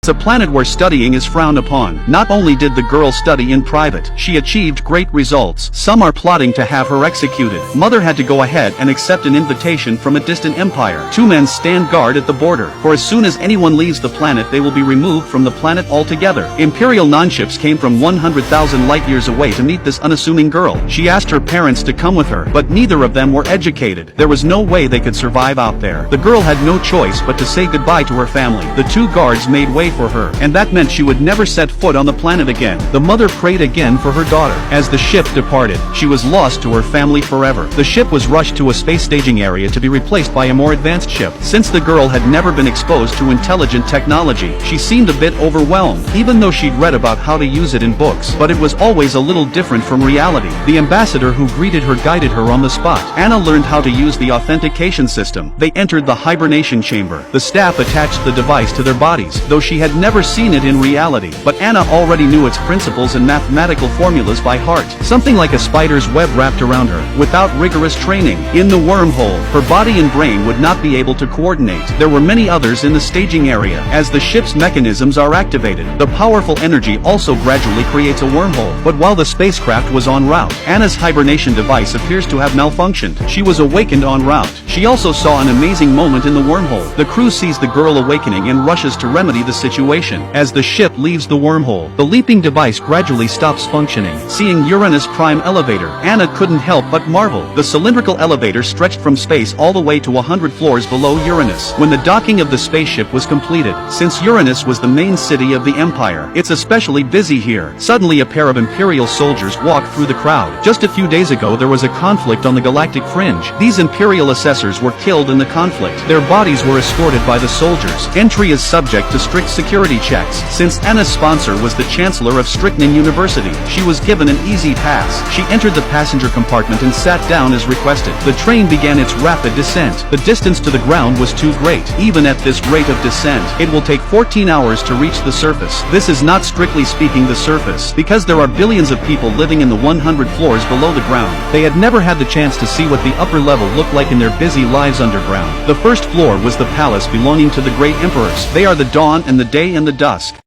It's a planet where studying is frowned upon. Not only did the girl study in private, she achieved great results. Some are plotting to have her executed. Mother had to go ahead and accept an invitation from a distant empire. Two men stand guard at the border, for as soon as anyone leaves the planet they will be removed from the planet altogether. Imperial non-ships came from 100,000 light-years away to meet this unassuming girl. She asked her parents to come with her, but neither of them were educated. There was no way they could survive out there. The girl had no choice but to say goodbye to her family. The two guards made way for her, and that meant she would never set foot on the planet again. The mother prayed again for her daughter. As the ship departed, she was lost to her family forever. The ship was rushed to a space staging area to be replaced by a more advanced ship. Since the girl had never been exposed to intelligent technology, she seemed a bit overwhelmed, even though she'd read about how to use it in books. But it was always a little different from reality. The ambassador who greeted her guided her on the spot. Anna learned how to use the authentication system. They entered the hibernation chamber. The staff attached the device to their bodies, though she had never seen it in reality. But Anna already knew its principles and mathematical formulas by heart. Something like a spider's web wrapped around her, without rigorous training. In the wormhole, her body and brain would not be able to coordinate. There were many others in the staging area. As the ship's mechanisms are activated, the powerful energy also gradually creates a wormhole. But while the spacecraft was en route, Anna's hibernation device appears to have malfunctioned. She was awakened en route. She also saw an amazing moment in the wormhole. The crew sees the girl awakening and rushes to remedy the situation. As the ship leaves the wormhole, the leaping device gradually stops functioning. Seeing Uranus Prime Elevator, Anna couldn't help but marvel. The cylindrical elevator stretched from space all the way to 100 floors below Uranus. When the docking of the spaceship was completed, since Uranus was the main city of the Empire, it's especially busy here. Suddenly a pair of Imperial soldiers walked through the crowd. Just a few days ago there was a conflict on the galactic fringe. These Imperial assessors were killed in the conflict. Their bodies were escorted by the soldiers. Entry is subject to strict security checks. Since Anna's sponsor was the Chancellor of Strychnine University, she was given an easy pass. She entered the passenger compartment and sat down as requested. The train began its rapid descent. The distance to the ground was too great. Even at this rate of descent, it will take 14 hours to reach the surface. This is not strictly speaking the surface, because there are billions of people living in the 100 floors below the ground. They had never had the chance to see what the upper level looked like in their busy lives underground. The first floor was the palace belonging to the great emperors. They are the dawn and the day and the dusk.